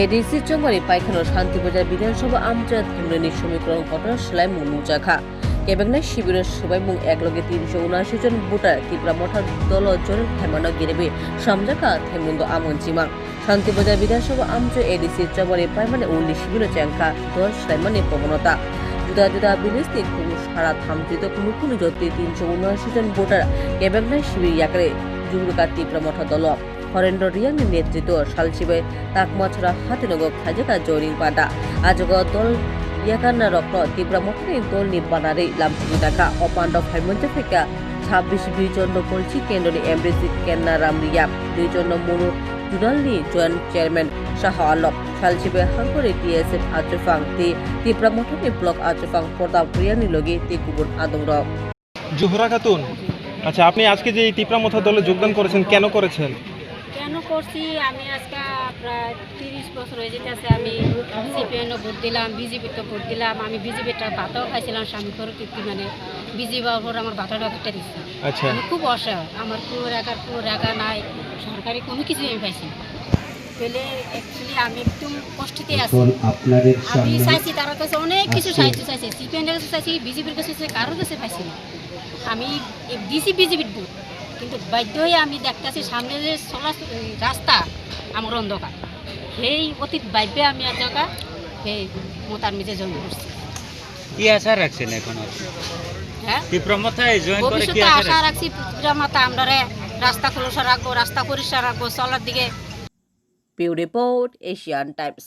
ADC চমরি পাইখানো Shantibazar বিধানসভা আমজাদ হেমরেনি সমীকরণ ঘটনা সেলাই মুজাখা কেবেংনাই শিবিরের সবাই মুং একলগে 379 জন ভোটার ত্রিপুরা মঠা দল জন হেমানো গিরেবে সামজাখা হেমরন্দ আমনচিমা শান্তিবাজার বিধানসভা আমজ এডিসি চমরি পাইমানে 19 শিবির চ্যাংখা দল সেলাইমানে প্রবণতা जुदा जुदा बिलेजनि खुनु सारा थामजिद खुनु जति 379 জন ভোটার কেবেংনাই শিবির ইয়াকরে जुंगरुका ত্রিপুরা মঠা দল হরেন্দ্র রিয়াংनि नेतृत्व सालसिबे ताकमाछरा हातिनग खाजेका जयरिं पादा आजग दल याकाना रक्न त्रिपुरा मठनि दलनि बानारै लामपुनि दाका अपान्ड फाइमन्जे फेका 26 बिजन कलची केन्द्रनि एमबिसि केन्ना रामरिया 2 जन मनु जुदालनि जয়েন্ট চেয়ারম্যান শাহ আলম सालसिबे हांकरे টিএসএফ आचुफां ত্রিপুরা मठनि ब्लक आचुफां प्रताप রিয়াংनि लगे गुबुन आदंर জোহরা খাতুন। আচ্ছা, আপনি আজকে যে ত্রিপুরা মঠা দলে যোগদান করেছেন কেন করেছেন? কেন করছি, আমি আজকে প্রায় 30 বছর হয়ে যেতেছে আমি সিপিএনও ভোট দিলাম, বিজেপিতে ভোট দিলাম। আমি বিজেপিটা ভাতাও খাইছিলাম স্বামী তৃপ্তি, মানে বিজেপি ওপর আমার ভাতাটা একটা দিচ্ছে। আচ্ছা, আমি খুব অসহায়, আমার কোনো রেখা নাই, সরকারি কোনো কিছুই আমি পাইছি না। পেলে অ্যাকচুয়ালি আমি একদম কষ্টতে আছি। আমি চাইছি তার কাছে অনেক কিছু সাহায্য চাইছি, সিপিএনের কাছে চাইছি, বিজেপির কাছে চাইছি, কারোর কাছে পাইছি না। আমি দিছি বিজেপির ভোট, কিন্তু বাধ্য হয়ে আমি দেখতেছি সামনে যে চলা রাস্তা আমার অন্ধকার, সেই অতীত ভাইবে আমি আর জায়গা সেই মোতার মিজে জয়েন করছি। কি আশা রাখছেন এখন? হ্যাঁ, ত্রিপুরা মাথায় জয়েন করে কি ভবিষ্যতে আশা রাখছি ত্রিপুরা মাথা আমরা রাস্তা খোলসা রাখবো, রাস্তা পরিষ্কার রাখবো, চলার দিকে। Bureau Report, Asian Times.